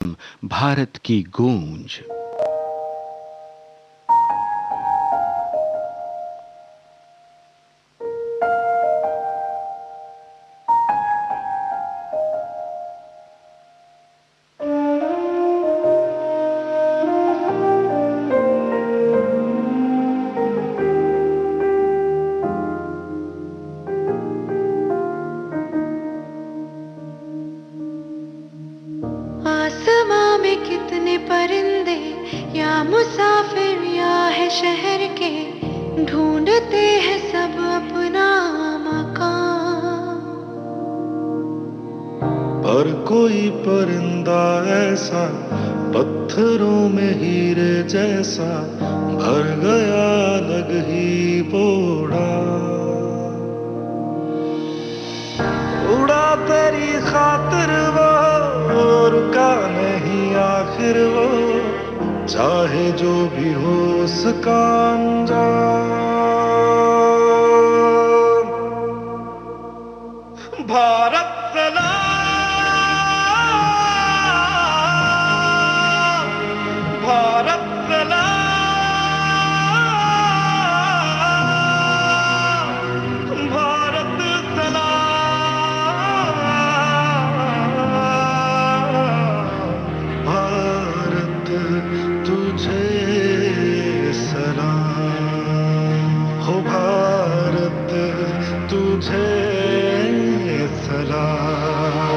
भारत की गूंज। आसमां में कितने परिंदे या मुसाफिर या है शहर के, ढूंढते हैं सब अपना मकान। पर कोई परिंदा ऐसा पत्थरों में हीरे जैसा भर गया अलग ही बोड़ा। उड़ा तेरी खातिर वो रुका नहीं आखिर वो, चाहे जो भी हो उसका अंजाम। भारत सलाम, भारत सलाम, भारत सलाम, भारत तुझे सलाम, हो भारत तुझे सलाम।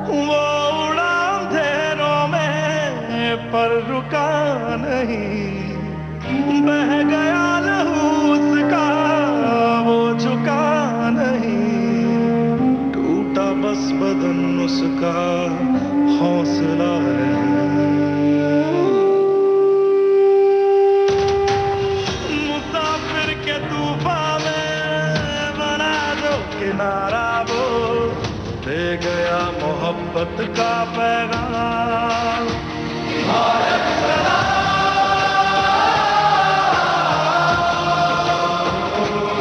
वो उड़ा अंधेरों में पर रुका नहीं, बह गया लहू उसका वो झुका नहीं, टूटा बस बदन उसका हौसला नहीं। मुसाफिर के तूफान में बना दो किनारा वो, दे गया मोहब्बत का पैगाम। भारत सलाम,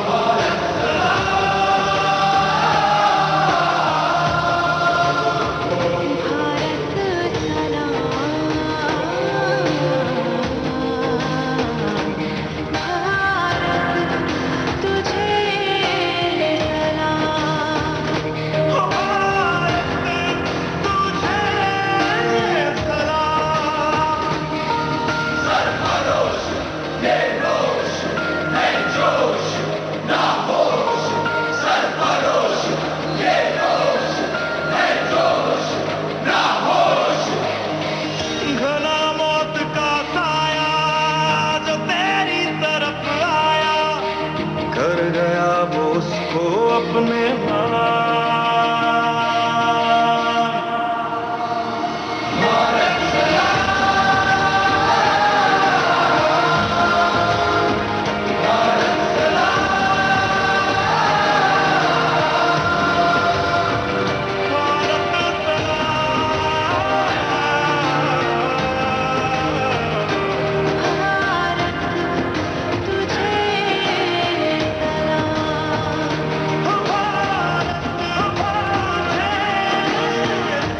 भारत भारत सलाम, भारत तुझे सलाम। भारत तुझे सलाम। सरफरोश ये रोश है जोश ना होश, सरफरोश ये रोश है जोश ना होश। घना मौत का साया जो तेरी तरफ आया, कर गया वो उसको अपने मान। भारत सलाम, भारत सलाम, भारत भारत तुझे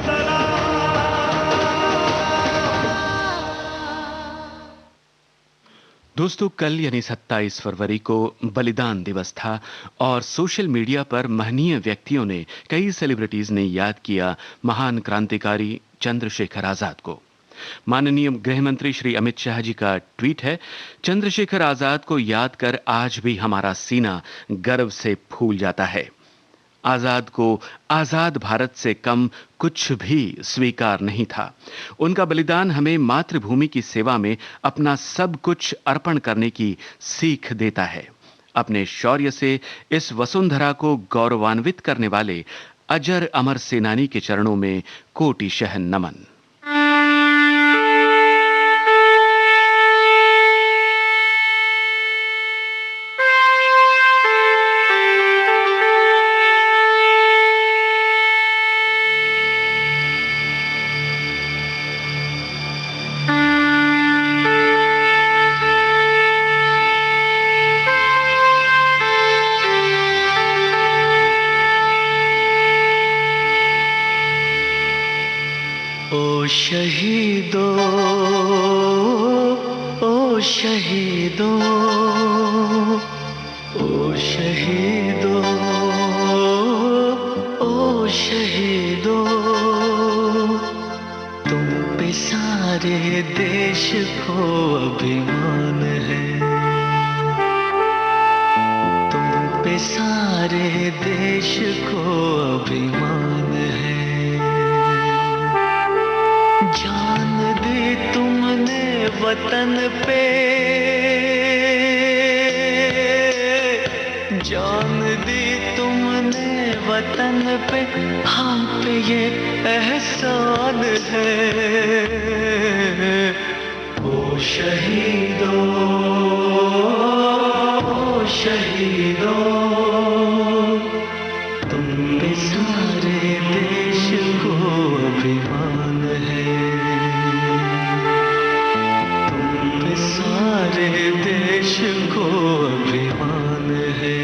सलाम। दोस्तों, कल यानी 27 फरवरी को बलिदान दिवस था और सोशल मीडिया पर महनीय व्यक्तियों ने, कई सेलिब्रिटीज ने याद किया महान क्रांतिकारी चंद्रशेखर आजाद को। माननीय गृह मंत्री श्री अमित शाह जी का ट्वीट है, चंद्रशेखर आजाद को याद कर आज भी हमारा सीना गर्व से फूल जाता है। आजाद को आजाद भारत से कम कुछ भी स्वीकार नहीं था। उनका बलिदान हमें मातृभूमि की सेवा में अपना सब कुछ अर्पण करने की सीख देता है। अपने शौर्य से इस वसुंधरा को गौरवान्वित करने वाले अजर अमर सेनानी के चरणों में कोटिशः नमन। शहीदों, ओ शहीदों, ओ शहीदों, ओ शहीदों, तुम पे सारे देश को अभिमान है, तुम पे सारे देश को अभिमान है। जान दी तुमने वतन पे, जान दी तुमने वतन पे, हम पे ये एहसान है। ओ शहीदों, ओ शहीदों, तुम पे सारे देश को अभिमान है, तुम पे सारे देश को अभिमान है।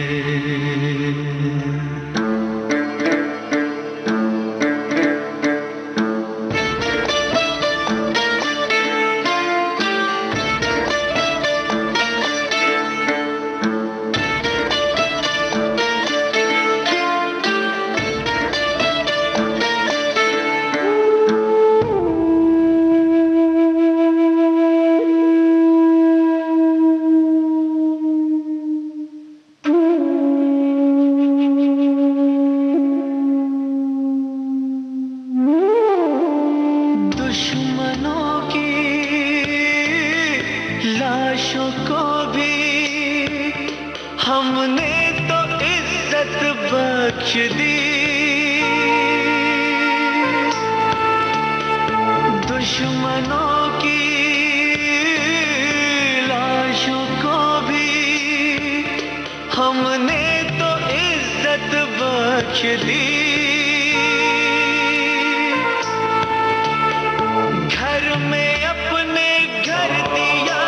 दुश्मनों की लाशों को भी हमने तो इज्जत बख्श दी, दुश्मनों की लाशों को भी हमने तो इज्जत बख्श दी। घर में अपने घर दिया,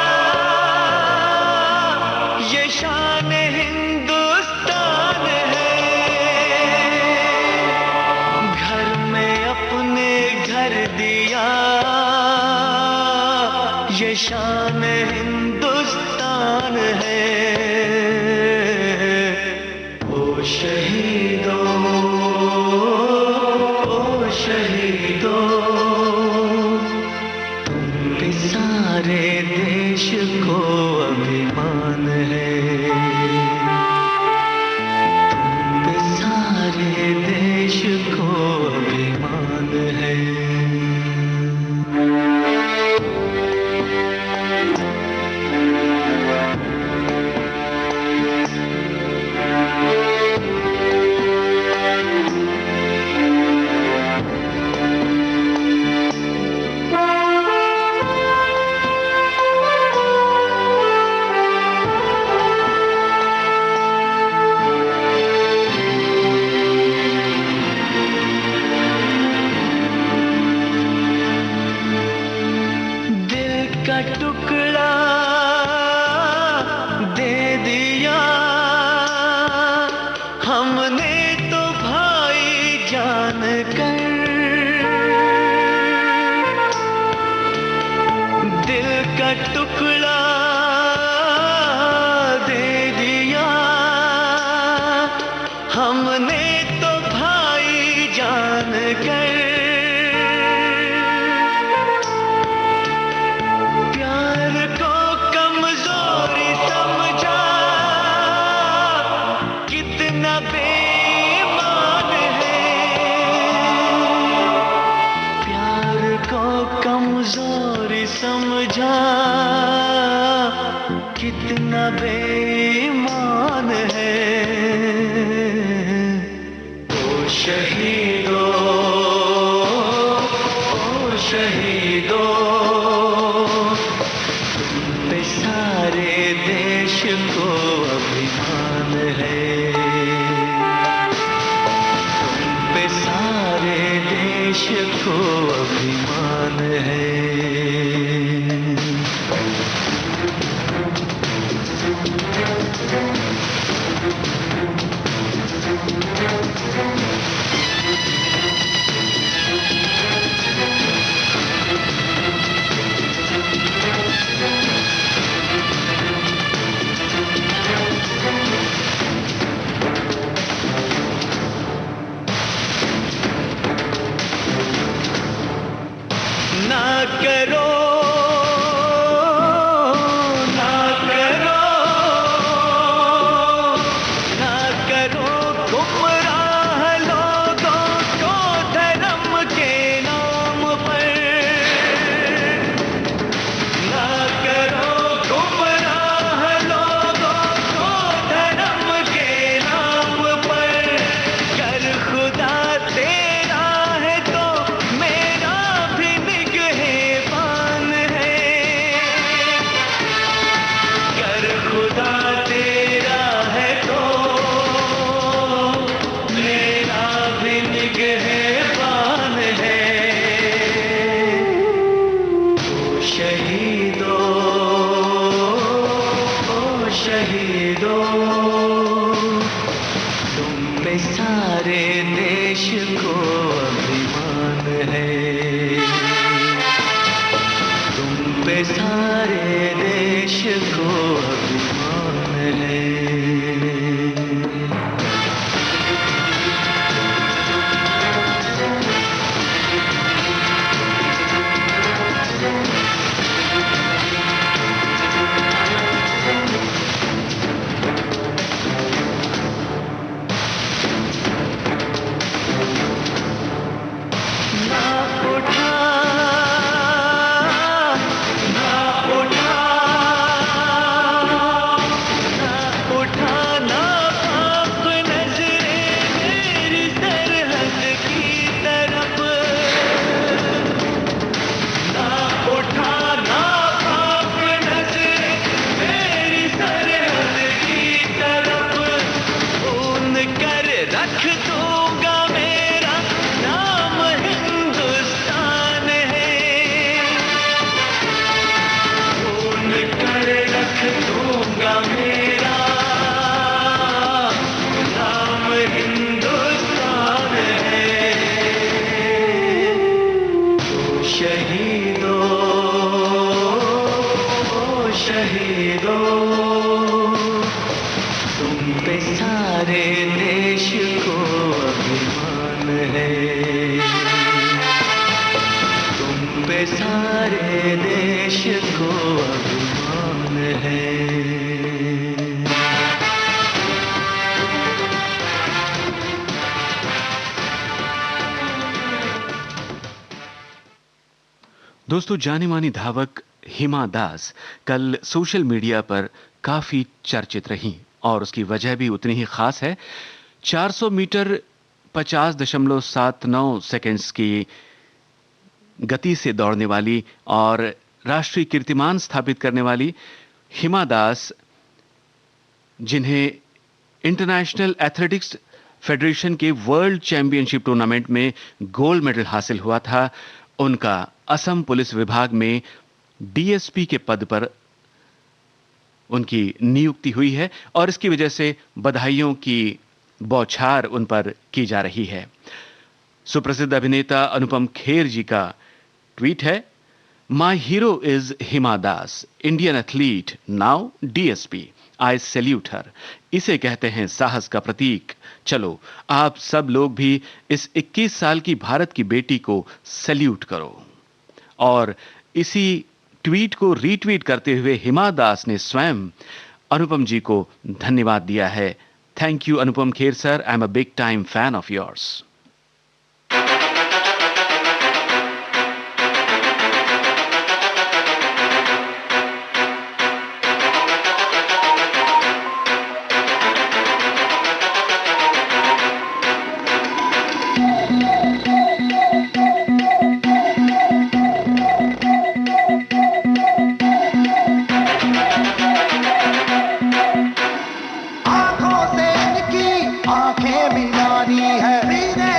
ये शान हिंदुस्तान है। घर में अपने घर दिया, ये शान हिंदुस्तान है। ओ शहीदों, ओ शहीदों, सारे देश को अभिमान है, तुम पे सारे देश को अभिमान है। का टुकड़ा दे दिया हमने तो भाई जान कर, दिल का टुकड़ा दे दिया हमने तो भाई जान कर। बेईमान है प्यार को कमजोरी समझा, कितना बेईमान है। ओ शहीदों, ओ शहीदों, तुम पे सारे देश को अभिमान है, सारे देश को अभिमान है। करो ना करो ना करो गुमराह लोगों को धर्म के नाम पर ना करो गुमराह लोगों को धर्म के नाम पर कर खुदा तेरा है तो मेरा भी निगहबान है कर खुदा तेरा है तो मेरा भी निगहबान है शहीदों ओ शहीदों तुम पे सारे देश को अभिमान है तुम पे सारे देश को अभिमान है ना उठा ना उठा ना उठा ना पाप नजरे मेरी सरहद की तरफ ना उठा ना पाप नजरे मेरी सरहद की तरफ खून कर रख दूंगा मेरा नाम हिंदुस्तान है खून कर रख दूंगा मेरा नाम हिंदुस्तान है शहीदों ओ शहीदों तुम पे सारे देश को अभिमान है तुम पे सारे देश को अभिमान है दोस्तों, जानी मानी धावक हिमा दास कल सोशल मीडिया पर काफी चर्चित रहीं और उसकी वजह भी उतनी ही खास है। 400 मीटर 50.79 सेकंड्स की गति से दौड़ने वाली और राष्ट्रीय कीर्तिमान स्थापित करने वाली हिमा दास, जिन्हें इंटरनेशनल एथलेटिक्स फेडरेशन के वर्ल्ड चैंपियनशिप टूर्नामेंट में गोल्ड मेडल हासिल हुआ था, उनका असम पुलिस विभाग में डीएसपी के पद पर उनकी नियुक्ति हुई है और इसकी वजह से बधाइयों की बौछार उन पर की जा रही है। सुप्रसिद्ध अभिनेता अनुपम खेर जी का ट्वीट है, my hero is Hima Das, Indian athlete, now DSP, I salute her. इसे कहते हैं साहस का प्रतीक। चलो आप सब लोग भी इस 21 साल की भारत की बेटी को सैल्यूट करो। और इसी ट्वीट को रीट्वीट करते हुए हिमा दास ने स्वयं अनुपम जी को धन्यवाद दिया है। Thank you Anupam Kher sir, I am a big time fan of yours. आंखों से इनकी आंखें मिलानी है, सीने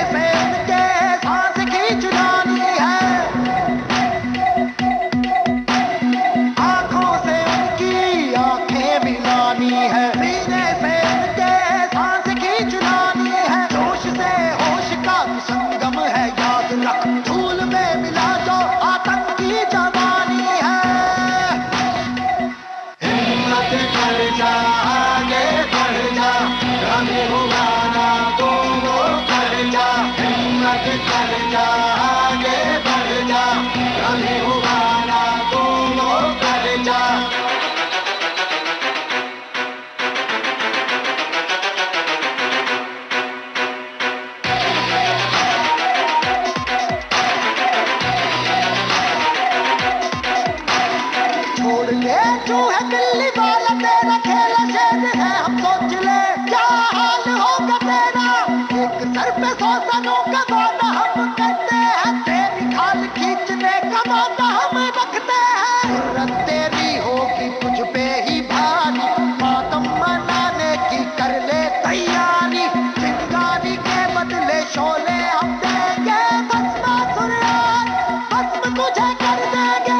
रोजा हम रखते हैं, रत तेरी होगी तुझ पे ही भारी, मातम मनाने की कर ले तैयारी, चिंगारी के बदले शोले हम देंगे, भस्मासुर आज भस्म तुझे कर देंगे।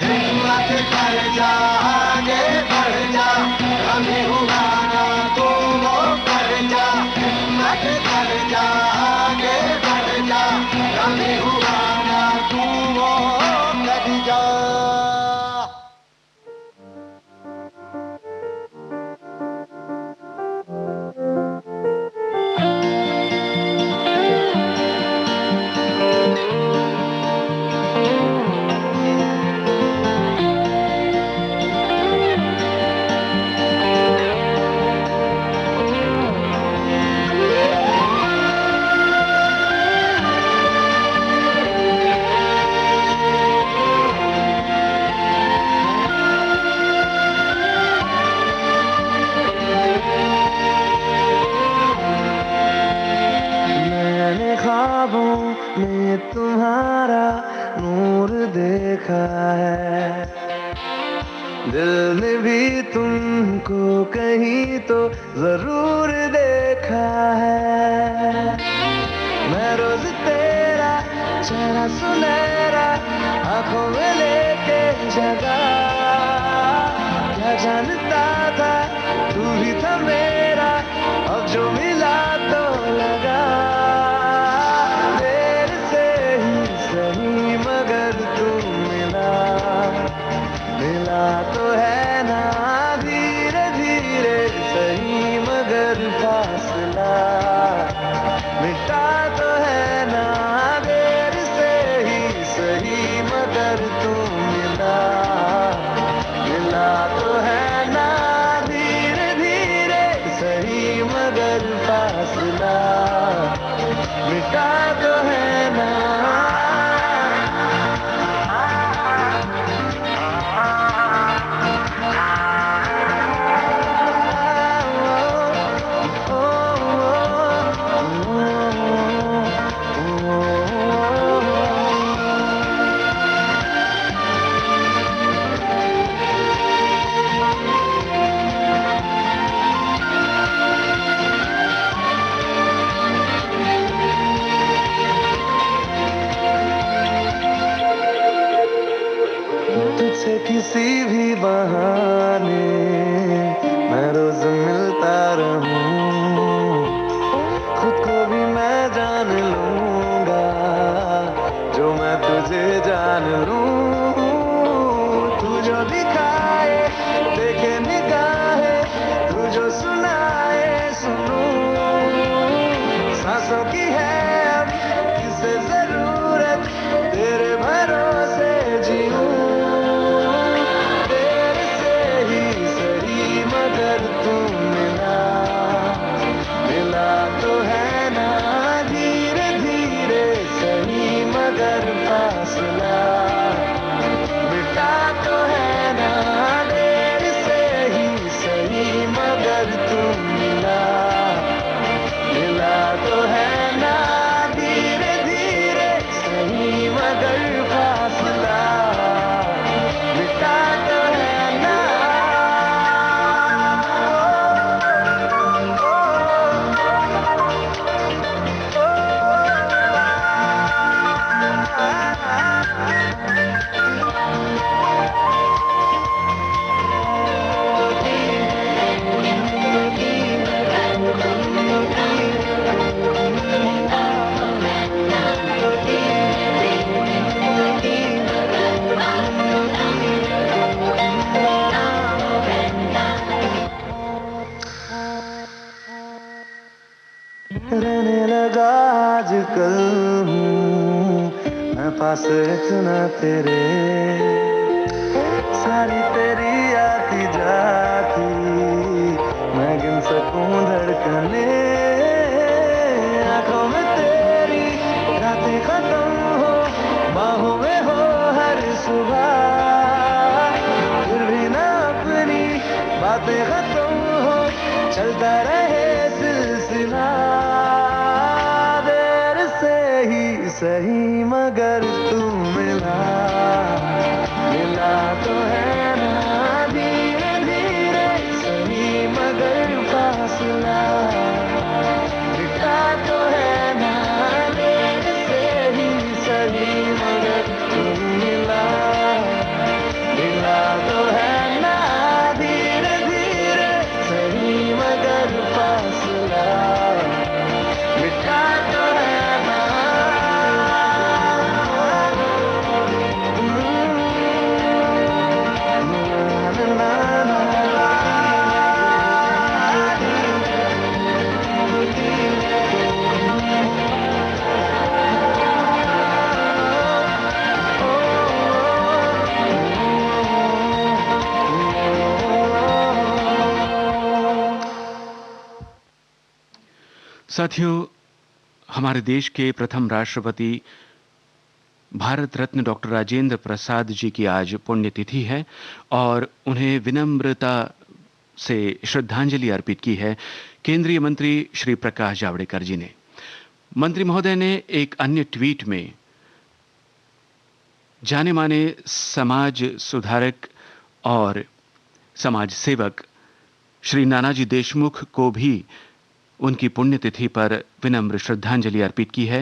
हिम्मत कर जा, आगे बढ़ जा, कभी हुआ ना तू वो कर जा, हिम्मत कर जा, आगे बढ़ जा, कभी हुआ ना तू वो कर जा। मैंने ख्वाबों में तुम्हारा नूर देखा है, दिल ने भी तुमको कहीं तो जरूर देखा है। मैं रोज तेरा चेहरा सुनहरा आंखों में लेके जगा, क्या जानता था तू भी था मेरा, अब जो मिला तो लगा। देर से ही सही मगर तू मिला, मिला तो है ना धीरे धीरे सही मगर फासला, मिटा तो है ना देर से ही सही मगर तू मिला, मिला तो है ना धीरे धीरे सही मगर फासला, मिटा तो है ना। तुझसे किसी भी बहाने मैं रोज मिलता रहूं, खुद को भी मैं जान लूंगा जो मैं तुझे जान लूं। तू जो दिखाए देखे निगाहें, तू जो सुनाए सुनूं, सांसों की है अब किसे जरूरत, तेरे भरोसे जीऊं। मगर तू मिला, मिला तो है ना धीरे धीरे सही मगर फासला, मिटा तो है ना देर से ही सही मगर तू मिला, मिला तो है ना धीरे धीरे सही मगर फासला, मिटा तो है ना। रहने लगा आजकल हूँ मैं पास इतना तेरे, सारी तेरी आती जाती मैं गिन सकूं धड़कने, आंखों में तेरी रातें खत्म हो, बाहों में हो हर सुबह, फिर भी ना अपनी बातें खत्म हो, चलता रहे सिलसिला। देर से ही सही मगर तू मिला मिला तो है ना धीरे धीरे सही मगर फासला मिटा तो है ना देर से ही सही मगर तू मिला मिला तो है ना धीरे धीरे सही मगर फासला मिटा तो है ना साथियों, हमारे देश के प्रथम राष्ट्रपति भारत रत्न डॉक्टर राजेंद्र प्रसाद जी की आज पुण्यतिथि है और उन्हें विनम्रता से श्रद्धांजलि अर्पित की है केंद्रीय मंत्री श्री प्रकाश जावड़ेकर जी ने। मंत्री महोदय ने एक अन्य ट्वीट में जाने माने समाज सुधारक और समाज सेवक श्री नानाजी देशमुख को भी उनकी पुण्यतिथि पर विनम्र श्रद्धांजलि अर्पित की है।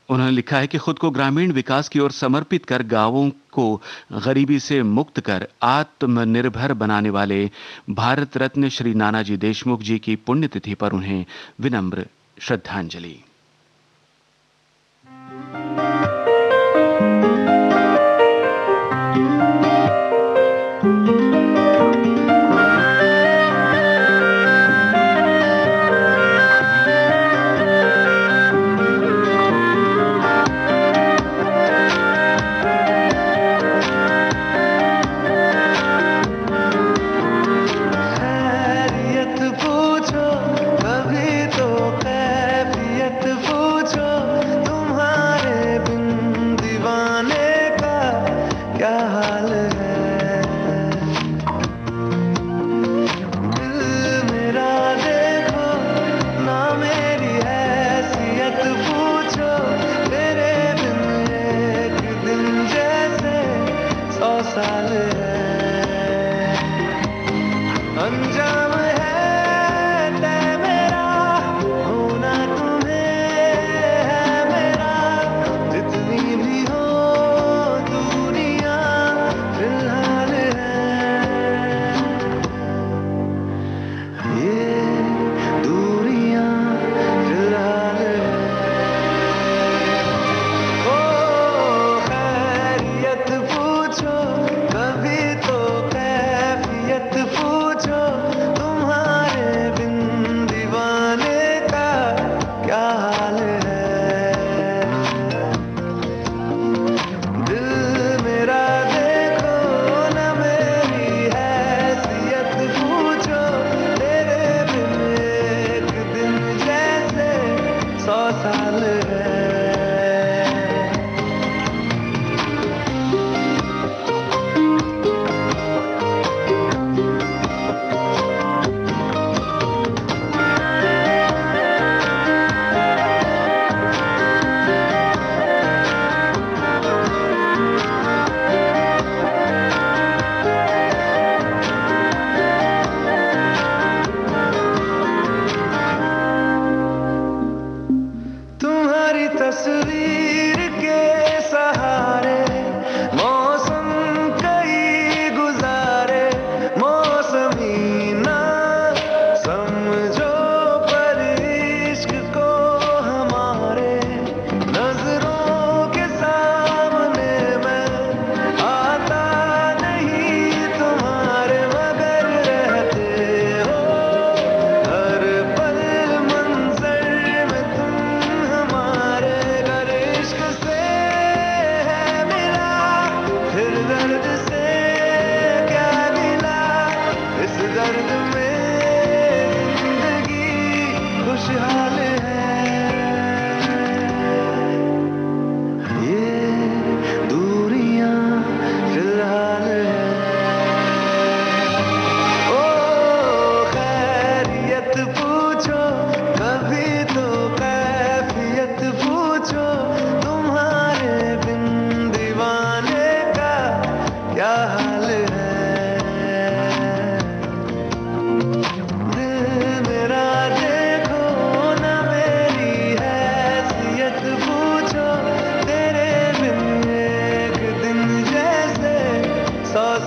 उन्होंने लिखा है कि खुद को ग्रामीण विकास की ओर समर्पित कर गांवों को गरीबी से मुक्त कर आत्मनिर्भर बनाने वाले भारत रत्न श्री नानाजी देशमुख जी की पुण्यतिथि पर उन्हें विनम्र श्रद्धांजलि।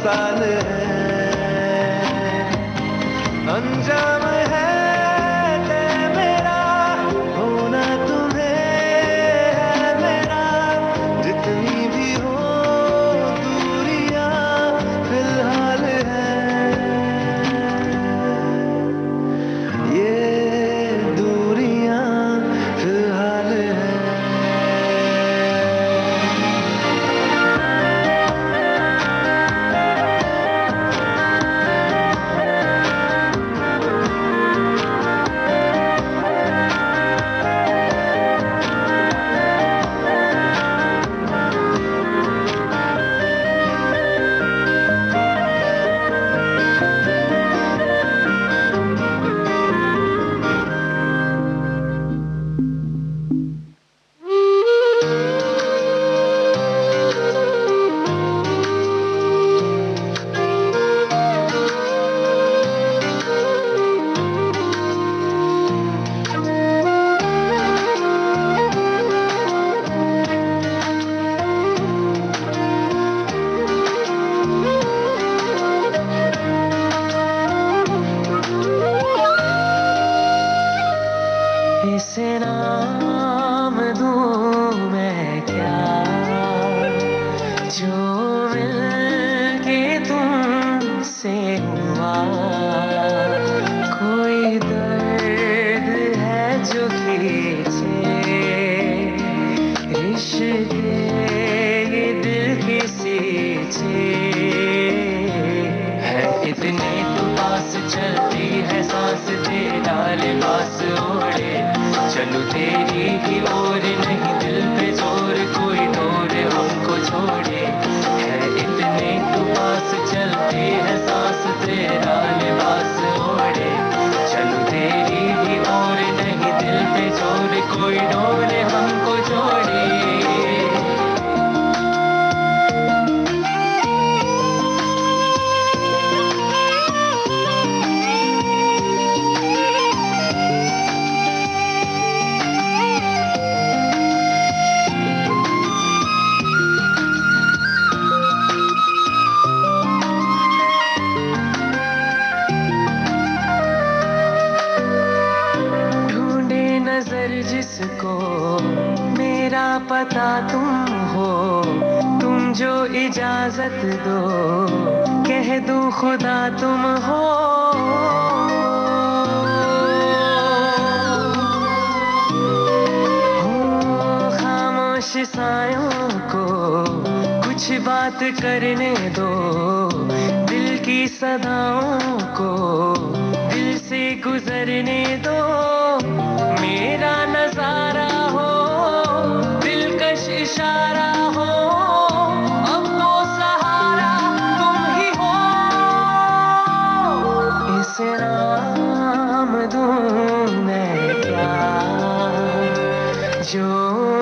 मिसाल है, अंजाम है तय मेरा, होना तुम्हें है मेरा, जितनी भी हो दूरियां फिलहाल है, ये दूरियां फिलहाल है। इसे नाम दूं मैं क्या, जो मिलके तुमसे हुआ, कोई दर्द है जो खींचे रिश्ते ये दिल के सींचे, है इतने तो पास चलती है सांस तेरा लिबास ओढ़े, चलो तेरी ही ओर नहीं दिल पे जोर, कोई डोर हमको छोड़े, है इतने तो पास चलती है सांस तेरा लिबास ओढ़े, चलो तेरी ही ओर नहीं दिल पे जोर, कोई डोर हमको छोड़े। ढूंढे नजर जिसको मेरा पता तुम हो, तुम जो इजाजत दो कह दूं खुदा तुम हो, खामोश सायों को कुछ बात करने दो, दिल की सदाओं को दिल से गुजरने दो, मेरा नजारा हो दिलकश इशारा हो, अब तो सहारा तुम ही हो, इसे नाम दूं मैं क्या, जो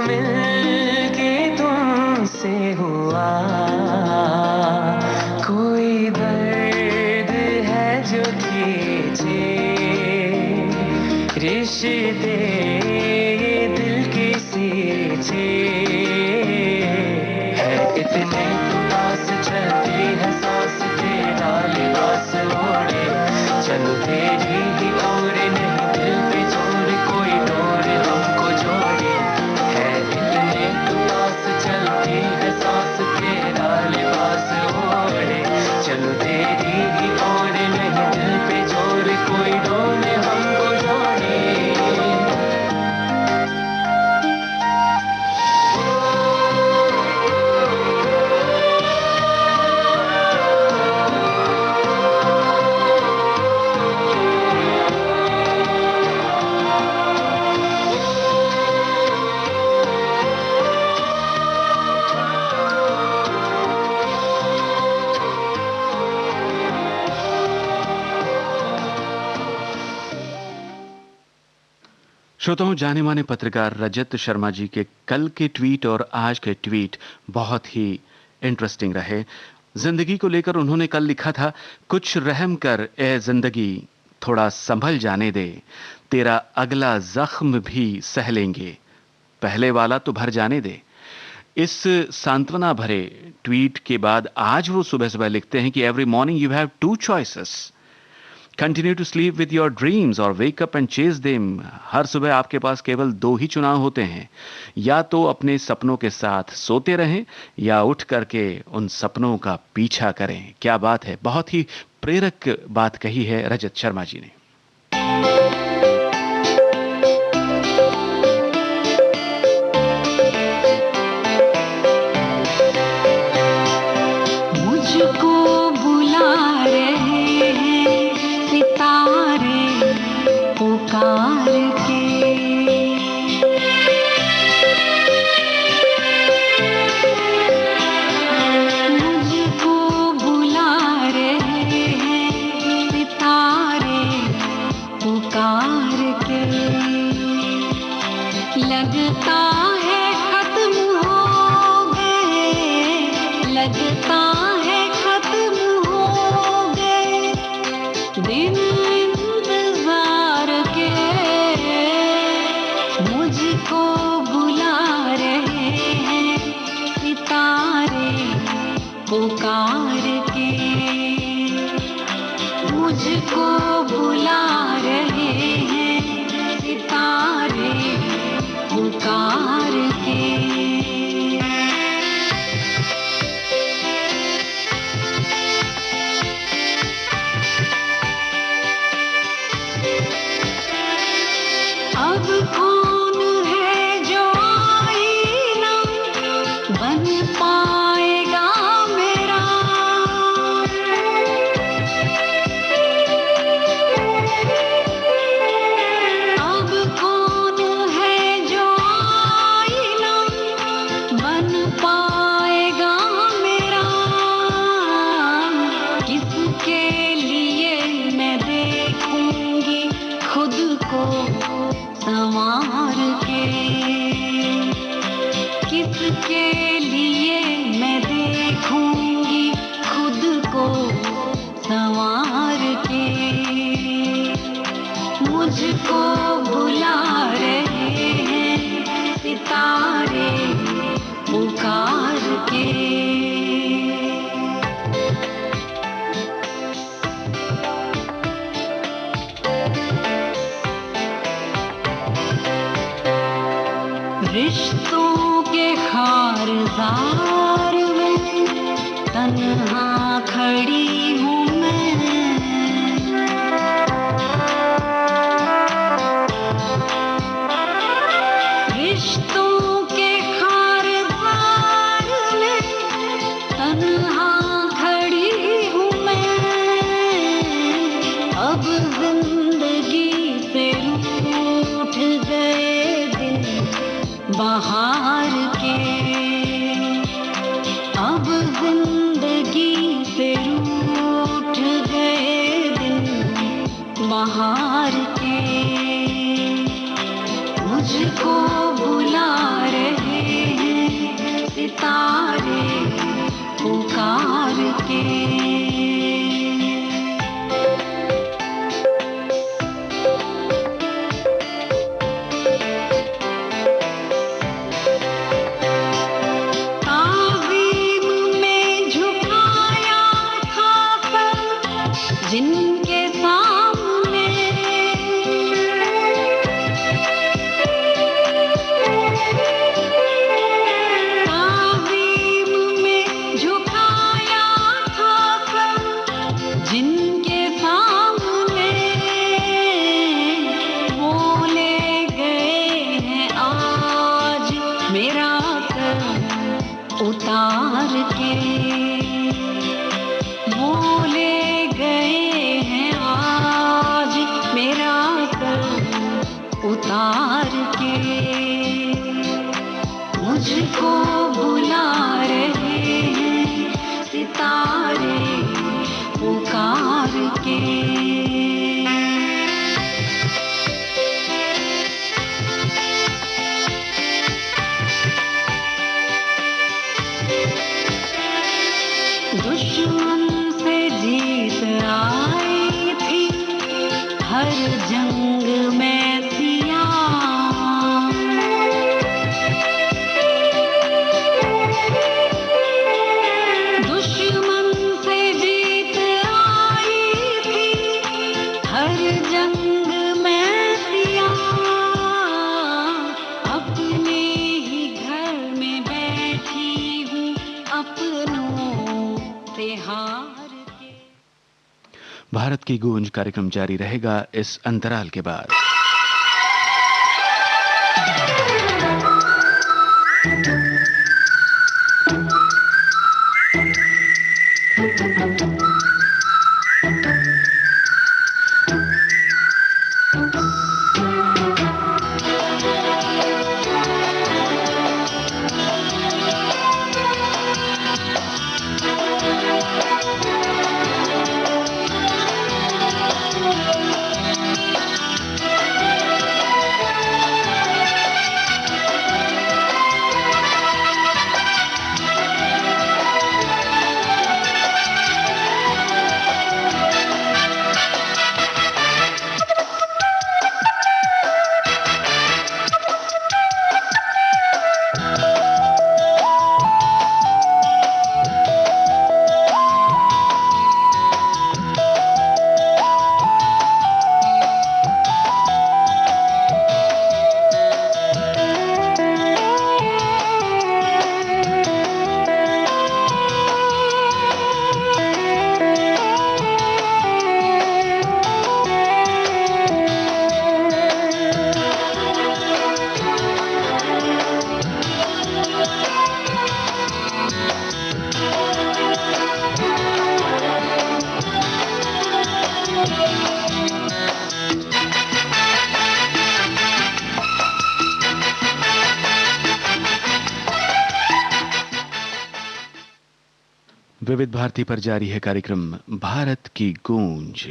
मिलके तुमसे हुआ, कोई दर्द है जो खींचे रिश्ते ये दिल के सींचे, है इतने तो पास चलती है सांस तेरा लिबास ओढ़े, चलो तेरी ही ओर नहीं दिल पे जोर, कोई डोर हमको जोड़े, है इतने तो पास चलती है सांस तेरा लिबास ओढ़े, चलो तेरी ही ओर नहीं दिल पे जोर, कोई डोर हमको जोड़े। श्रोताओं, जाने माने पत्रकार रजत शर्मा जी के कल के ट्वीट और आज के ट्वीट बहुत ही इंटरेस्टिंग रहे। जिंदगी को लेकर उन्होंने कल लिखा था, कुछ रहम कर ए जिंदगी, थोड़ा संभल जाने दे, तेरा अगला जख्म भी सह लेंगे, पहले वाला तो भर जाने दे। इस सांत्वना भरे ट्वीट के बाद आज वो सुबह सुबह लिखते हैं कि every morning you have two choices, continue to sleep with your dreams और wake up and chase them. हर सुबह आपके पास केवल दो ही चुनाव होते हैं, या तो अपने सपनों के साथ सोते रहें या उठ करके उन सपनों का पीछा करें। क्या बात है, बहुत ही प्रेरक बात कही है रजत शर्मा जी ने। मुझको बुला रहे हैं सितारे पुकार के, मुझको बुला रहे हैं सितारे पुकार के। लगता है खत्म हो गए, लगता है खत्म हो गए दिन इंतजार के। मुझको बुला रहे हैं सितारे पुकार के, मुझको बुला रहे हैं सितारे पुकार के। अब कौन है जो आईना बन पाएगा मेरा, अब कौन है जो आईना बन पाएगा मेरा। किसके लिए मैं देखूंगी खुद को संवार के, किसके लिए मैं देखूंगी खुद को संवार के। मुझको बुला रहे हैं सितारे पुकार के। रिश्तों के खारदार में तन्हा खड़ी हूँ मैं, रिश्तों के खारदार में तन्हा खड़ी हूँ मैं। अब जिंदगी से रूठ गए दिन बाहर के, अब जिंदगी से रूठ गए दिन बाहर के। मुझको बुला रहे हैं सितारे पुकार के। ताज़ीम में झुकाया था सर जिनके सामने, ताज़ीम में झुकाया था सर जिनके सामने। वो ले गए हैं आज मेरा सर उतार के, वो ले गए हैं आज मेरा सर उतार के। मुझको बुला रहे हैं सितारे पुकार के। दुश्मन से जीत आई थी हर जंग में सिया, भारत की गूंज कार्यक्रम जारी रहेगा इस अंतराल के बाद। विविध भारती पर जारी है कार्यक्रम भारत की गूंज।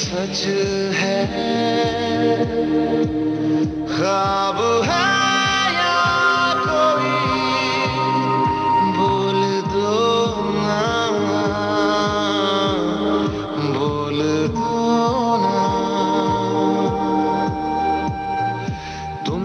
सच है ख्वाब है या कोई बोल दो ना बोल दो ना तुम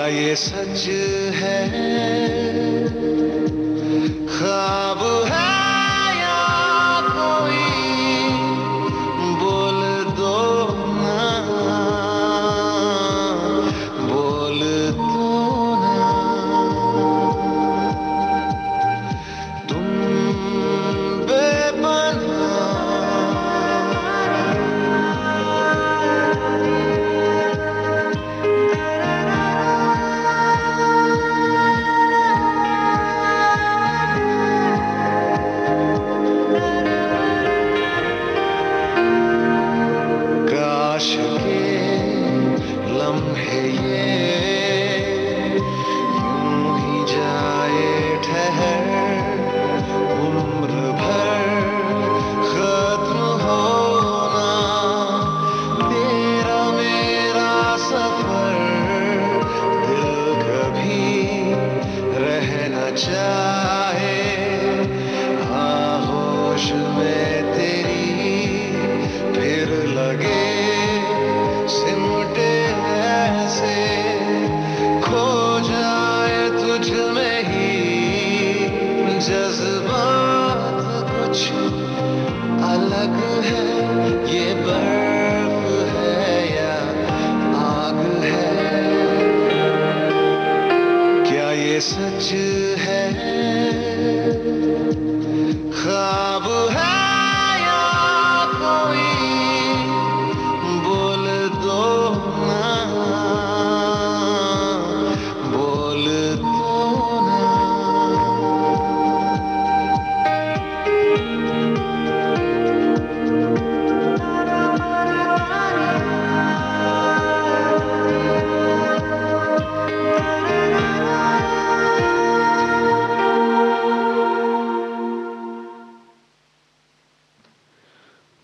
ये सच है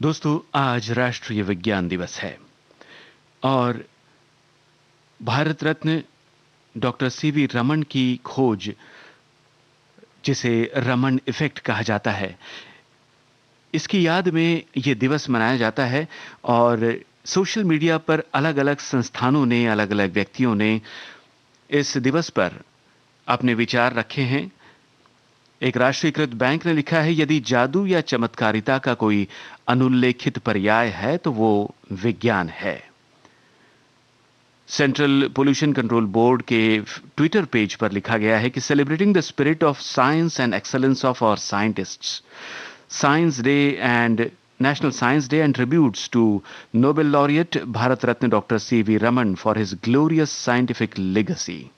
दोस्तों, आज राष्ट्रीय विज्ञान दिवस है और भारत रत्न डॉक्टर सीवी रमन की खोज, जिसे रमन इफेक्ट कहा जाता है, इसकी याद में यह दिवस मनाया जाता है। और सोशल मीडिया पर अलग-अलग संस्थानों ने, अलग-अलग व्यक्तियों ने इस दिवस पर अपने विचार रखे हैं। एक राष्ट्रीयकृत बैंक ने लिखा है, यदि जादू या चमत्कारिता का कोई अनुल्लेखित पर्याय है तो वो विज्ञान है। सेंट्रल पोल्यूशन कंट्रोल बोर्ड के ट्विटर पेज पर लिखा गया है कि celebrating the spirit of science and excellence of our scientists, science day and national science day and tributes to Nobel laureate Bharat Ratna doctor CV Raman for his glorious scientific legacy.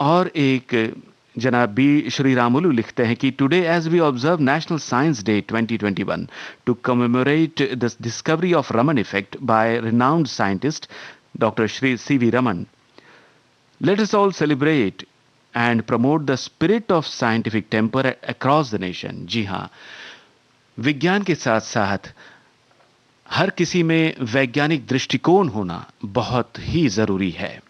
और एक जनाब B Sriramulu लिखते हैं कि today as we observe national science day 2021 to commemorate the discovery of Raman effect bye renowned scientist doctor Shri C V Raman, let us all celebrate and promote the spirit of scientific temper across the nation. जी हां, विज्ञान के साथ साथ हर किसी में वैज्ञानिक दृष्टिकोण होना बहुत ही जरूरी है।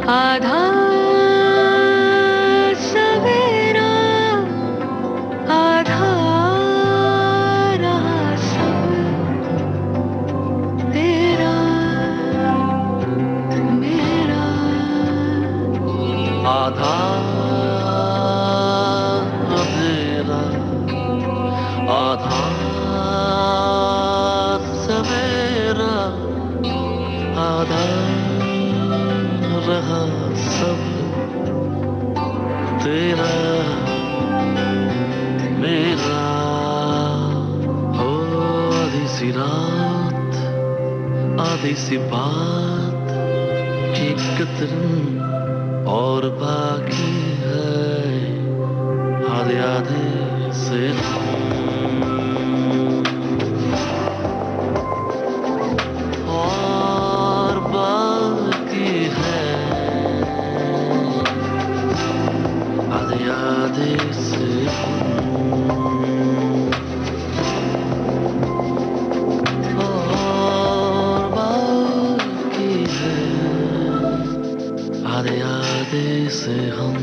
आधा सवेरा आधा रहा सब तेरा मेरा। आधा अंधेरा आधा सवेरा आधा रहा सब तेरा मेरा। हो आधी सी रात आधी सी बात की कतरन और बाकी है, आधे आधे से और बाकी है, आधे आधे से और बाकी है, आधे आधे से हम।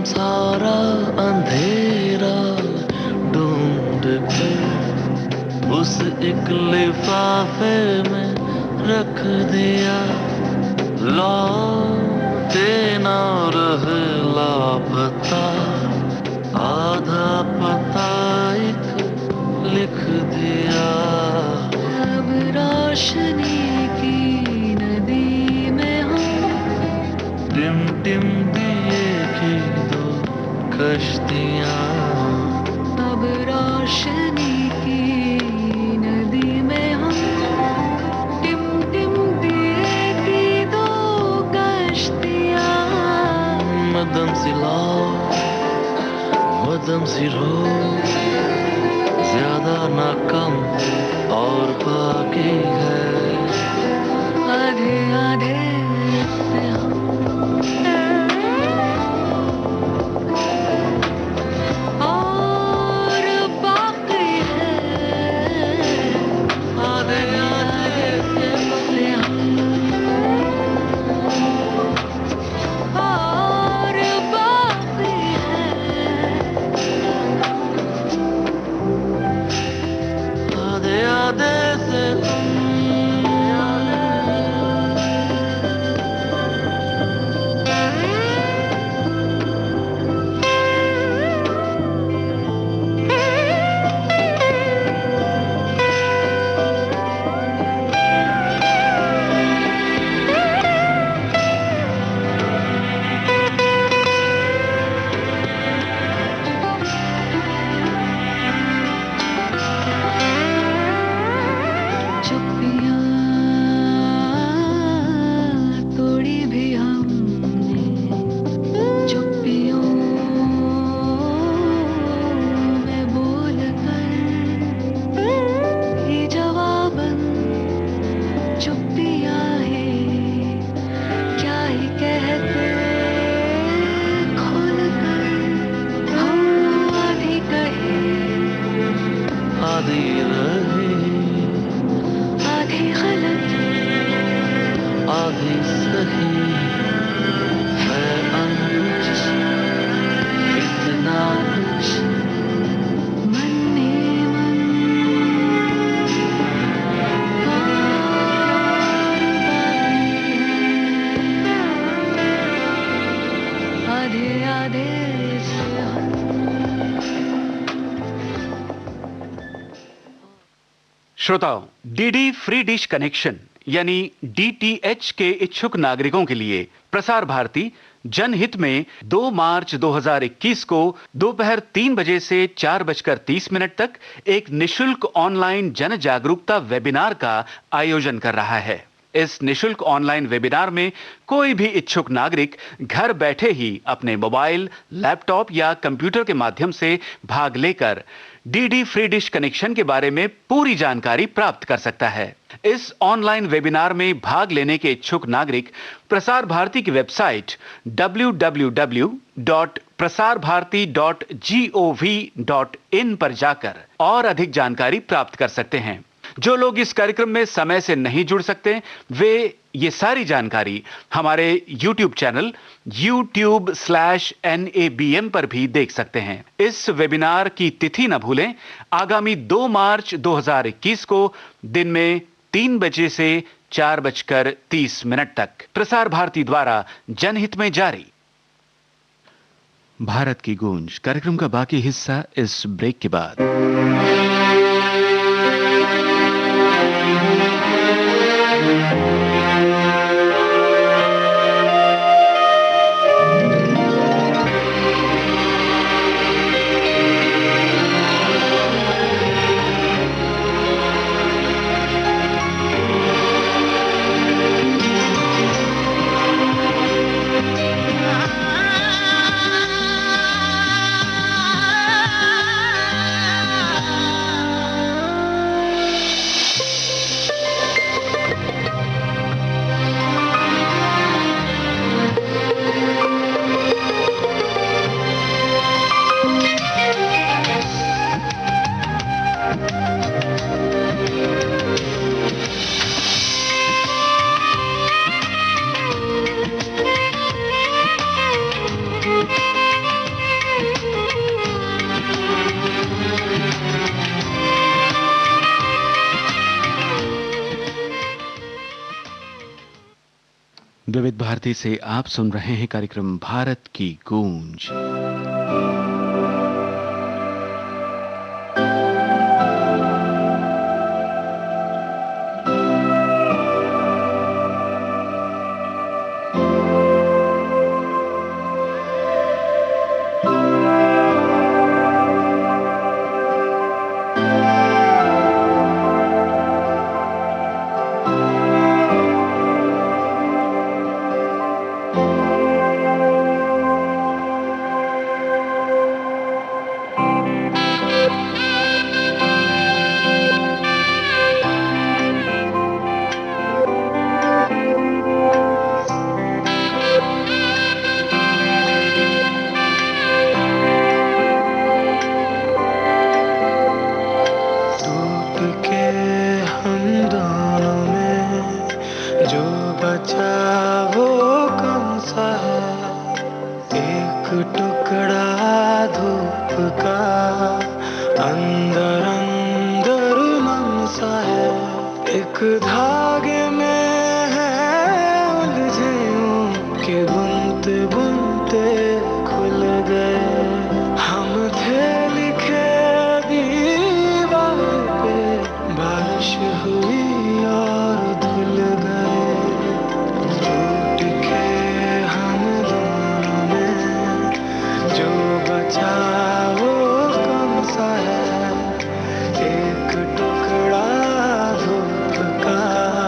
सारा अंधेरा ढूंढ कर उस एक लिफाफे में रख दिया, लौटे ना रहे लापता, आधा पता एक लिख दिया। अब रोशनी की नदी में हम टिम टिम दिए की दो कश्तियाँ, अब रोशनी की नदी में हम टिम टिम दिए की दो कश्तियाँ। मदम सी लाओ मदम सी रो, ज्यादा ना कम और बाकी है, आधे आधे से हम। और बाकी है, आधे आधे से हम। और बाकी श्रोताओं, डीडी फ्री डिश कनेक्शन यानी डीटीएच के इच्छुक नागरिकों के लिए प्रसार भारती जनहित में 2 मार्च 2021 को दोपहर 3 बजे से 4:30 तक एक निशुल्क ऑनलाइन जन जागरूकता वेबिनार का आयोजन कर रहा है। इस निशुल्क ऑनलाइन वेबिनार में कोई भी इच्छुक नागरिक घर बैठे ही अपने मोबाइल, लैपटॉप या कंप्यूटर के माध्यम से भाग लेकर डीडी फ्री डिश कनेक्शन के बारे में पूरी जानकारी प्राप्त कर सकता है। इस ऑनलाइन वेबिनार में भाग लेने के इच्छुक नागरिक प्रसार भारती की वेबसाइट www.prasarbharati.gov.in पर जाकर और अधिक जानकारी प्राप्त कर सकते हैं। जो लोग इस कार्यक्रम में समय से नहीं जुड़ सकते, वे ये सारी जानकारी हमारे YouTube चैनल youtube/NABM पर भी देख सकते हैं। इस वेबिनार की तिथि न भूलें, आगामी 2 मार्च 2021 को दिन में 3 बजे से 4:30 तक प्रसार भारती द्वारा जनहित में जारी। भारत की गूंज कार्यक्रम का बाकी हिस्सा इस ब्रेक के बाद। विविध भारती से आप सुन रहे हैं कार्यक्रम भारत की गूंज। एक टुकड़ा धूप का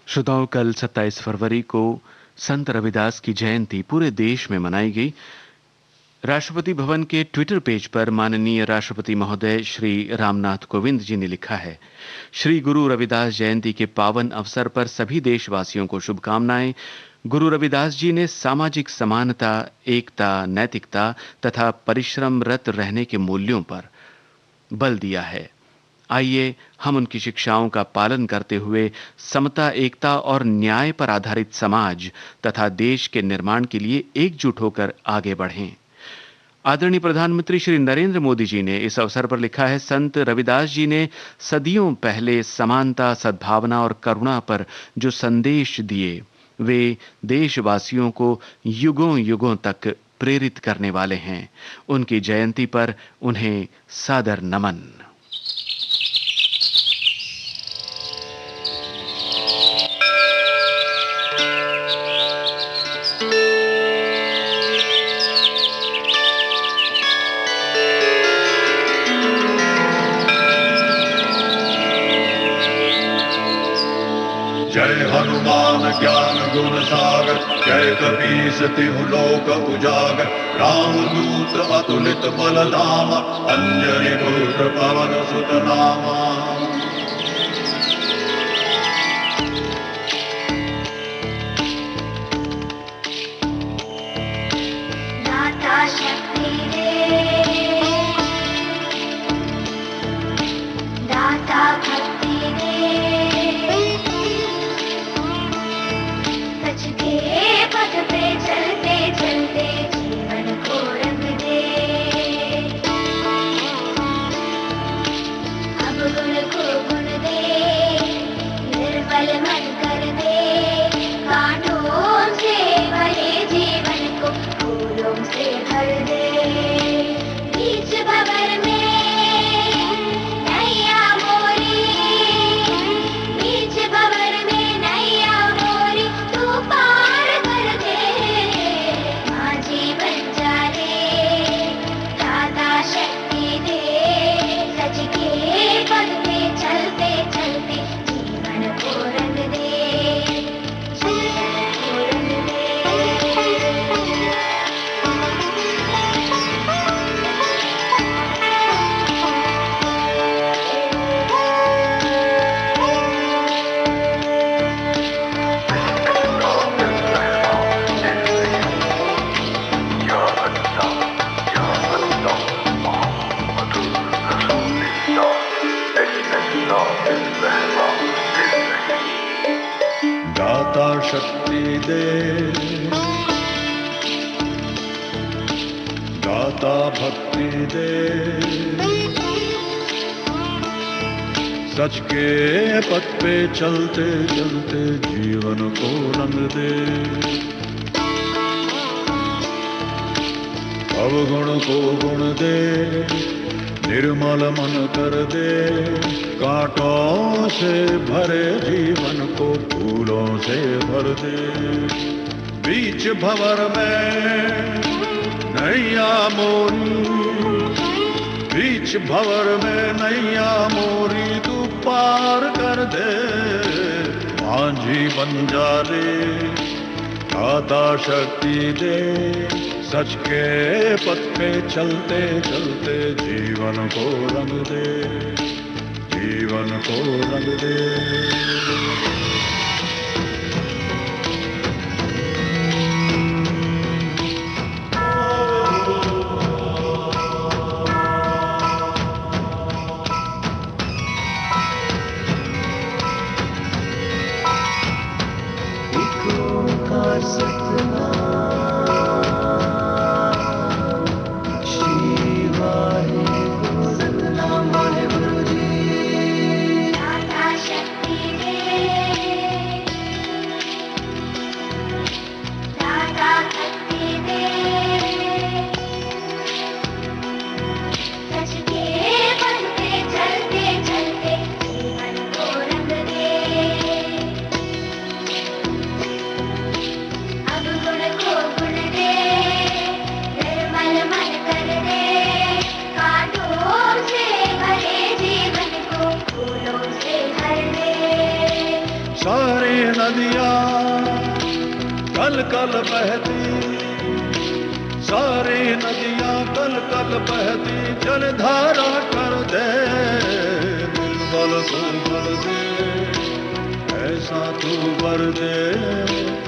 श्रोताओं, कल 27 फरवरी को संत रविदास की जयंती पूरे देश में मनाई गई। राष्ट्रपति भवन के ट्विटर पेज पर माननीय राष्ट्रपति महोदय श्री रामनाथ कोविंद जी ने लिखा है, श्री गुरु रविदास जयंती के पावन अवसर पर सभी देशवासियों को शुभकामनाएं। गुरु रविदास जी ने सामाजिक समानता, एकता, नैतिकता तथा परिश्रमरत रहने के मूल्यों पर बल दिया है। आइए हम उनकी शिक्षाओं का पालन करते हुए समता, एकता और न्याय पर आधारित समाज तथा देश के निर्माण के लिए एकजुट होकर आगे बढ़ें। आदरणीय प्रधानमंत्री श्री नरेंद्र मोदी जी ने इस अवसर पर लिखा है, संत रविदास जी ने सदियों पहले समानता, सद्भावना और करुणा पर जो संदेश दिए, वे देशवासियों को युगों युगों तक प्रेरित करने वाले हैं। उनकी जयंती पर उन्हें सादर नमन। जय हनुमान ज्ञान गुण सागर, जय कपीस तिहु लोक उजागर। रामदूत अतुलित बल धामा, अंजनी पुत्र पवन सुत नामा। दाता शक्ति दे, दाता भक्ति दे, सच के पथ पे चलते चलते जीवन को रंग दे। अब गुण को गुण दे, निर्मल मन कर दे। कांटों से भरे जीवन को फूलों से भर दे। बीच भंवर में नैया मोरी, बीच भंवर में नैया मोरी, तू पार कर दे। माझी बन जा रे, दाता शक्ति दे। सच के पथ पे चलते चलते जीवन को रंग दे, जीवन को रंग दे। दाता शक्ति दे, दाता भक्ति दे। सच के पथ पे चलते चलते जीवन को रंग दे। अवगुण को गुण दे, निर्मल मन कर दे। कांटों से भरे जीवन को फूलों से भर दे। बीच भंवर में नैया मोरी, बीच भंवर में नैया मोरी, तू पार कर दे। माझी बन जा रे, दाता शक्ति दे। सच के पथ पे चलते चलते जीवन को रंग दे, जीवन को रंग दे। दाता शक्ति दे, सारी नदियां कल कल बहती, सारी नदियां कल कल बहती, जलधारा कर दे बल तू भर दे, ऐसा तू भर दे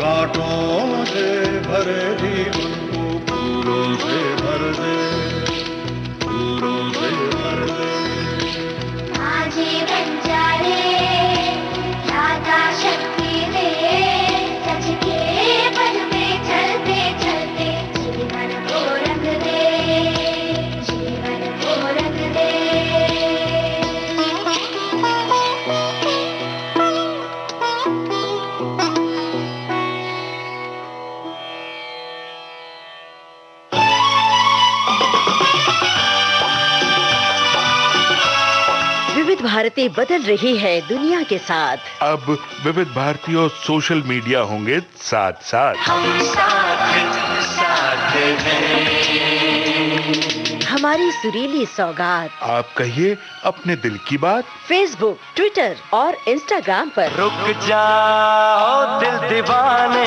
कांटों से भरे जीवन को फूलों से भर दे, फूलों से भर दे। माझे बंजारे दाता शक्ति दे, सच के पद में चलते चलते जीवन को रंग दे, जीवन को रंग दे। विविध भारती बदल रही है दुनिया के साथ। अब विविध भारती और सोशल मीडिया होंगे साथ साथ। हम साथ साथ हैं। हमारी सुरीली सौगात आप कहिए अपने दिल की बात। फेसबुक, ट्विटर और इंस्टाग्राम पर। रुक जाओ दिल दीवाने,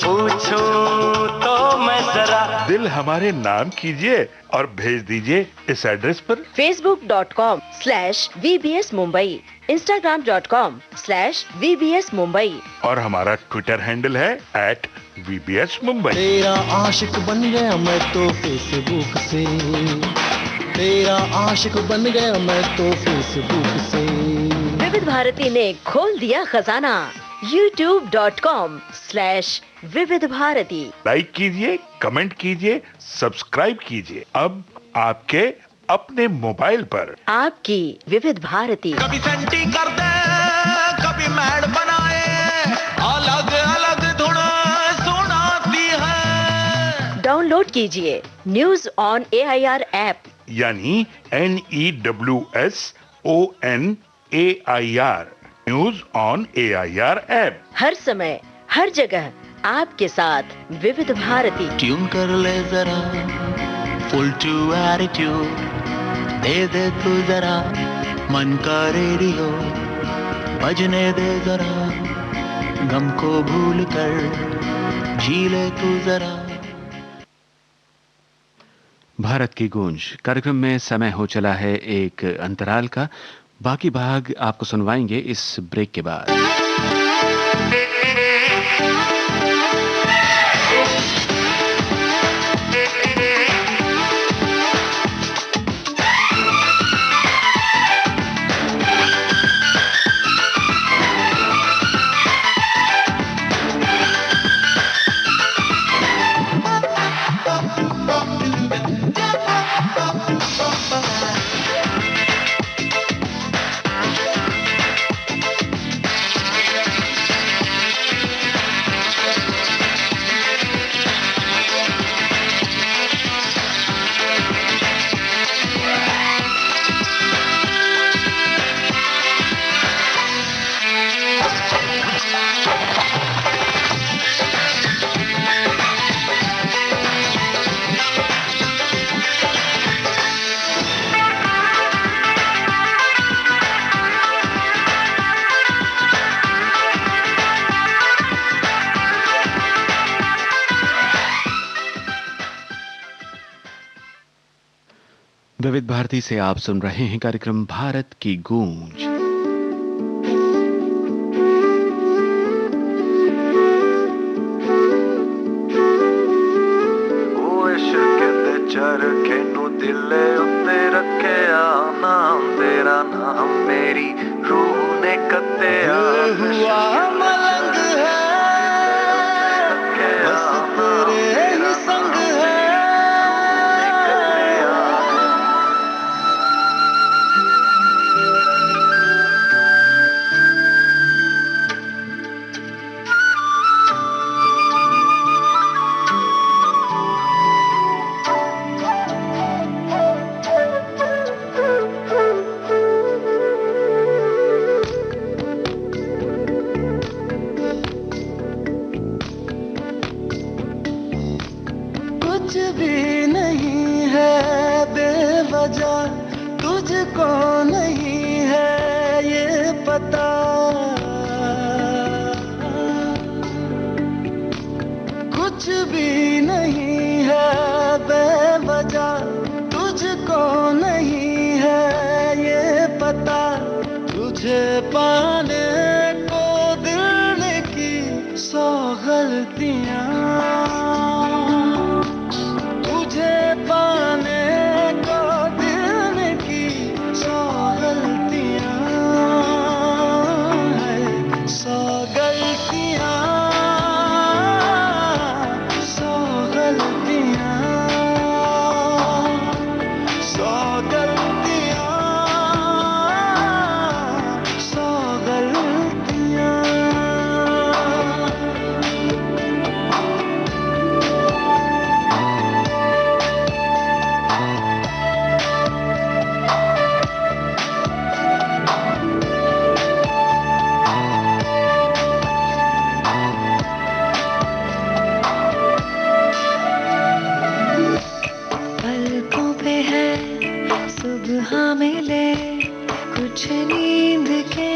पूछूं तो मैं जरा। दिल हमारे नाम कीजिए और भेज दीजिए इस एड्रेस पर। facebook.com/VBS Mumbai, Instagram.com/VBS Mumbai और हमारा ट्विटर हैंडल है @VBS Mumbai। तेरा आशिक बन गया मैं तो फेसबुक से, तेरा आशिक बन गया मैं तो फेसबुक से। विविध भारती ने खोल दिया खजाना। youtube.com/विविध भारती। लाइक कीजिए, कमेंट कीजिए, सब्सक्राइब कीजिए। अब आपके अपने मोबाइल पर आपकी विविध भारती। कभी सेंटी कर दे, कभी मैड बनाए, अलग अलग धुन सुनाती है। डाउनलोड कीजिए न्यूज ऑन AIR ऐप, यानी NEWSONAIR, news on AIR app. हर समय हर जगह आपके साथ विविध भारती। ट्यून कर ले जरा फुल टू एटीट्यूड, दे दे तू जरा मन का रेडियो, बजने दे जरा गम को भूल कर, जी ले तू जरा। भारत की गूंज कार्यक्रम में समय हो चला है एक अंतराल का। बाकी भाग आपको सुनवाएंगे इस ब्रेक के बाद। विविध भारती से आप सुन रहे हैं कार्यक्रम भारत की गूंज। चरखे नू दिले उत्ते रखिया, नाम तेरा नाम मेरी रूह ने कत्तिया। हुआ मलंग है बस तेरे ही संग है। पाने को दिल ने की 100 गलतियां, तुझे पाने को दिल ने की 100 गलतियां, 100 गलतियां, 100 गलतियां, 100 गलतियां, 100 गलतियां। पलकों पे है सुबह मिले, कुछ नींद के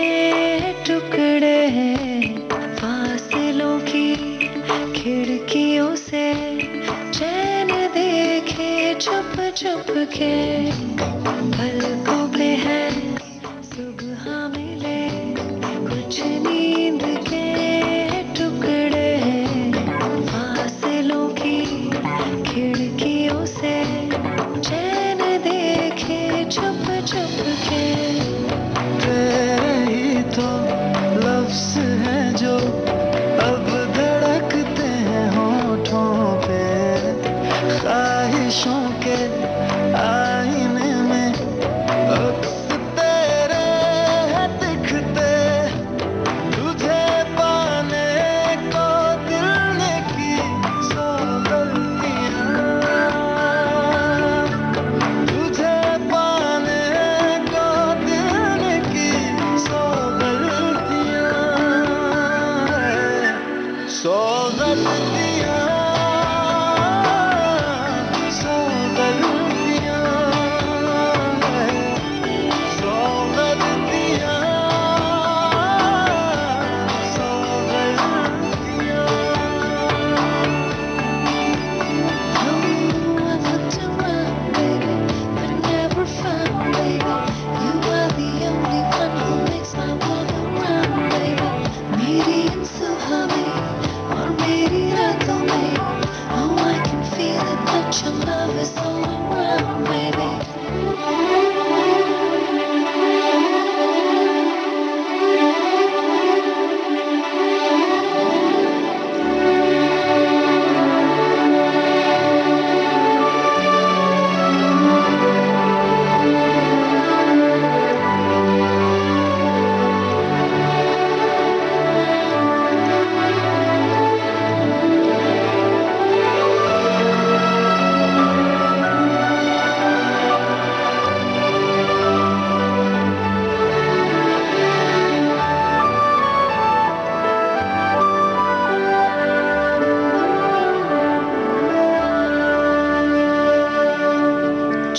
टुकड़े हैं, फासलों की खिड़कियों से चैन देखे छुप छुप के। पलकों पे है सुबह मिले, कुछ नींद के टुकड़े हैं, फासलों की खिड़कियों से चैन देखे छुप छुप के। तेरे ही तो लफ्ज हैं जो अब धड़कते हैं होठों पे, ख्वाहिशों के आईने में अक्स तेरे हैं दिखते, तुझे पाने को दिल ने की 100 गलतियां, तुझे पाने को दिल ने की 100 गलतियां, 100 गलतियां, 100 गलतियां, 100 गलतियां, 100 गलतियां। Your love is all around, baby.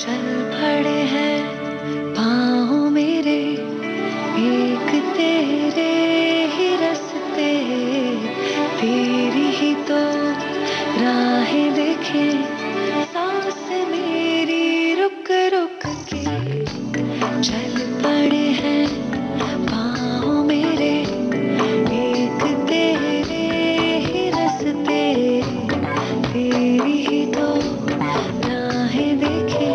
चल पड़े हैं पाँव मेरे, एक तेरे ही रास्ते, तेरी ही तो राहें देखे सांस मेरी रुक रुक के। चल पड़े हैं पाँव मेरे, एक तेरे ही रास्ते, तेरी ही तो राहें देखे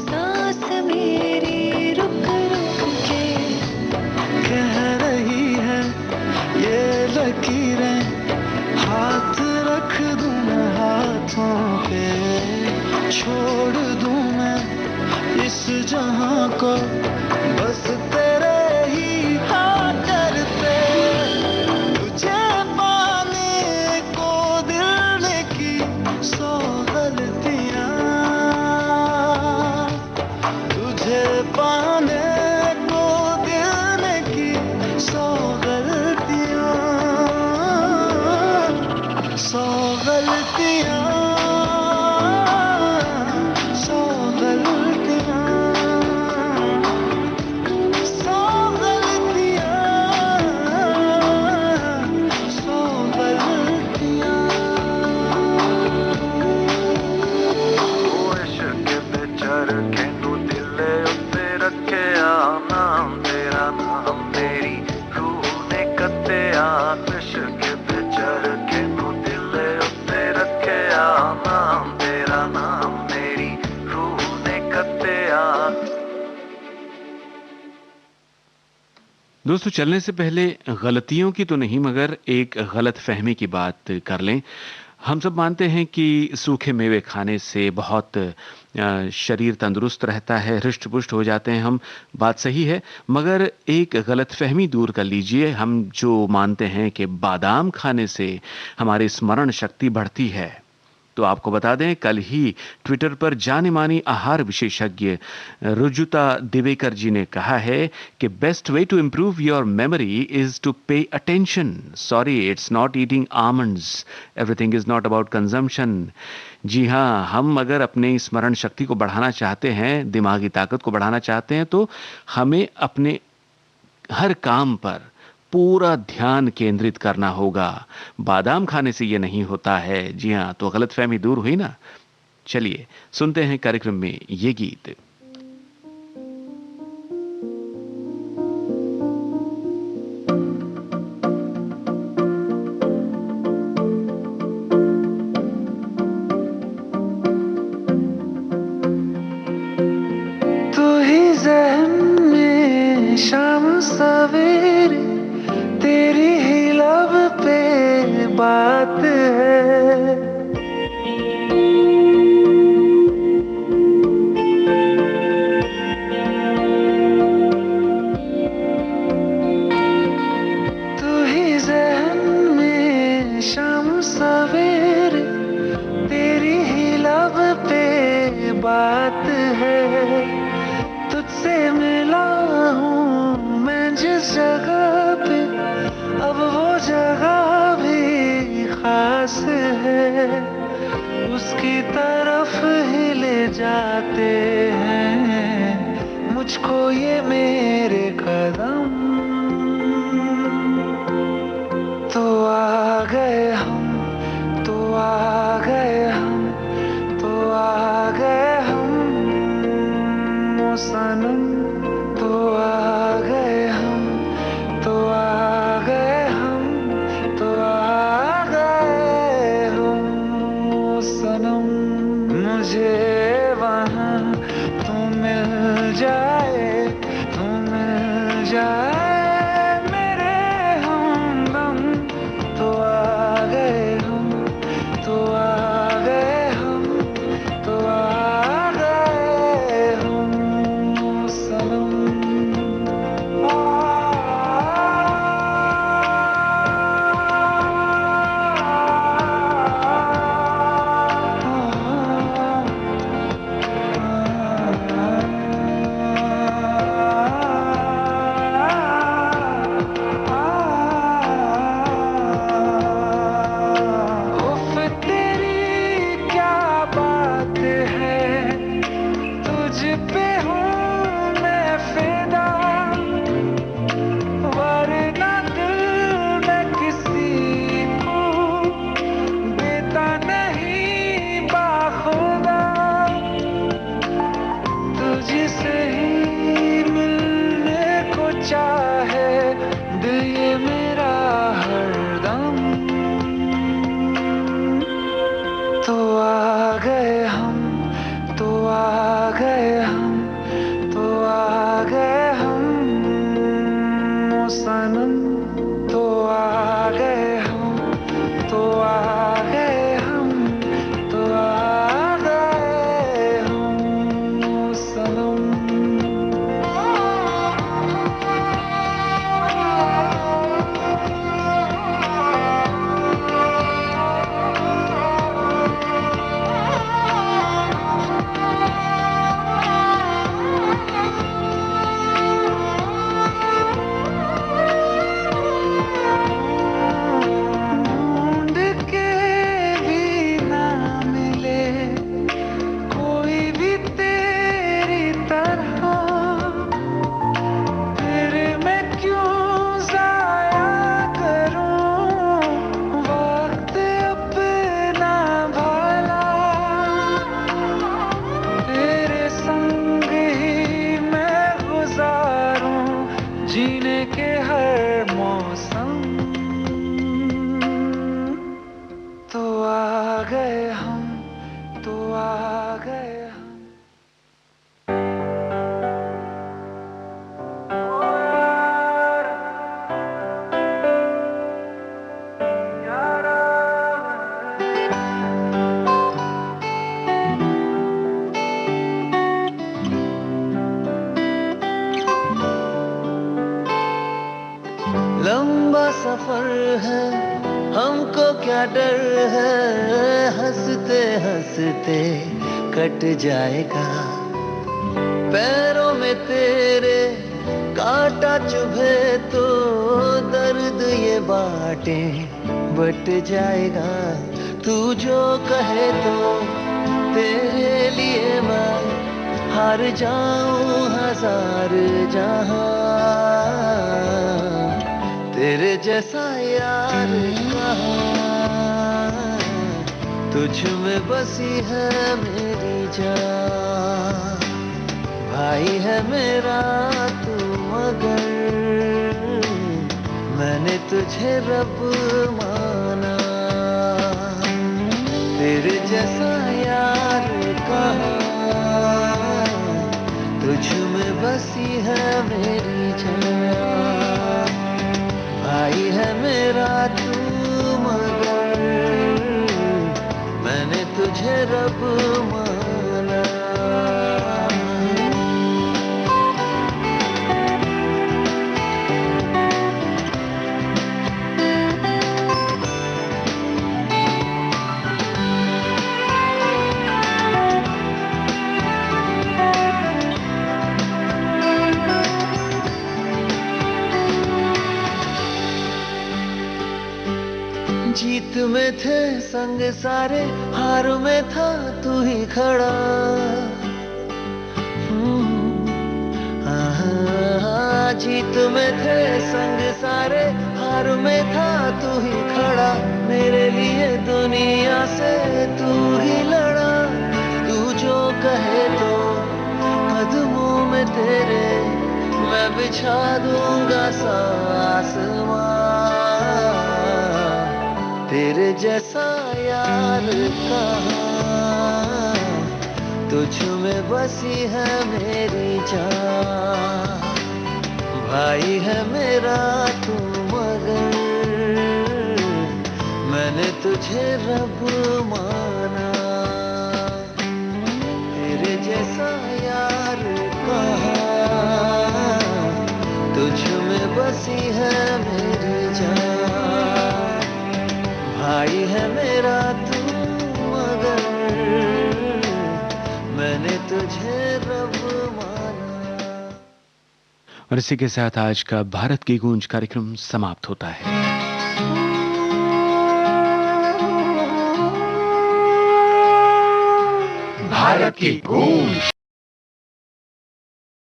सांस मेरी रुक रुक के। कह रही है ये लकीरें, हाथ रख दूं मैं हाथों पे, छोड़ दूं मैं इस जहां को, बस तेरे ही हाँ करते, तुझे पाने को दिल ने की 100 गलतियां, तुझे पाने को दिल ने की 100 गलतियां, 100 गलतियां, 100 गलतियां, दोस्तों चलने से पहले गलतियों की तो नहीं मगर एक गलत फहमी की बात कर लें। हम सब मानते हैं कि सूखे मेवे खाने से बहुत शरीर तंदुरुस्त रहता है, हृष्ट पुष्ट हो जाते हैं हम। बात सही है, मगर एक गलतफहमी दूर कर लीजिए। हम जो मानते हैं कि बादाम खाने से हमारी स्मरण शक्ति बढ़ती है, तो आपको बता दें कल ही ट्विटर पर जाने मानी आहार विशेषज्ञ रुजुता दिवेकर जी ने कहा है कि best way to improve your memory is to pay attention. Sorry, it's not eating almonds, everything is not about consumption. जी हाँ, हम अगर अपनी स्मरण शक्ति को बढ़ाना चाहते हैं, दिमागी ताकत को बढ़ाना चाहते हैं, तो हमें अपने हर काम पर पूरा ध्यान केंद्रित करना होगा। बादाम खाने से ये नहीं होता है। जी हाँ, तो गलतफहमी दूर हुई ना। चलिए सुनते हैं कार्यक्रम में ये गीत। तू ही ज़हन में शाम सवेरे, तेरी ही लब पे बात है। तू ही ज़हन में शाम सवेरे, तेरी ही लब पे बात है। तुझसे मिला हूँ मैं जिस जगह पे, अब वो जगह भी खास है। उसकी तरफ ही ले जाते हैं मुझको ये मेरे कदम। तो आ गए हम, तो आ गए हम, तो आ गए हम ओ सनम। तो आ गए हम, तो आ गए हम, तो आ गए हम ओ सनम। मुझे वहाँ तू मिल जाए, तू मिल जाए मेरे हमदम। तो आ गए हम, तो आ गए हम, तो आ गए हम ओ सनम। उफ तेरी क्या बात है, तुझ पे हूँ मैं फिदा, वरना दिल मैं किसी को देता नहीं बाखुदा। तुझसे ही मिलने को चाहे दिल ये मेरा हरदम। तो आ गए हम, तो आ गए हम, तो आ गए हम ओ सनम। तो आ गए हम, तो आ गए हम, तो आ गए हम ओ सनम। ढूंढ के भी ना मिले कोई भी तेरी तरह, फिर मैं क्यों जाया करूं वक्त अपना भला। तेरे संग ही मैं गुजारूं जीने के हर मौसम। तो आ गए हम, तो आ गए हम। लंबा सफर है, हमको क्या डर है, हंसते हंसते कट जाएगा। पैरों में तेरे कांटा चुभे तो दर्द ये बाटे बट जाएगा। तू जो कहे तो तेरे लिए मैं हार जाऊं हजार जहां। तेरे जैसा यार कहाँ, तुझ में बसी है मेरी जान। भाई है मेरा तू मगर मैंने तुझे रब माना। तेरे जैसा यार कहाँ, तुझ में बसी है मेरी जान। भाई है मेरा तू मगर मैंने तुझे रब माना। जीत में थे संग सारे, हार में था तू ही खड़ा। जीत में थे संग सारे, हार में था तू ही खड़ा। मेरे लिए दुनिया से तू ही लड़ा। तू जो कहे तो कदमों में तेरे मैं बिछा दूंगा सा आसमां। तेरे जैसा यार कहाँ, तुझ में बसी है मेरी जान। भाई है मेरा तू मगर मैंने तुझे रब माना। तेरे जैसा यार कहाँ, तुझ में बसी है मेरी जान। भाई है मेरा तू मगर मैंने तुझे रब माना। और इसी के साथ आज का भारत की गूंज कार्यक्रम समाप्त होता है। भारत की गूंज।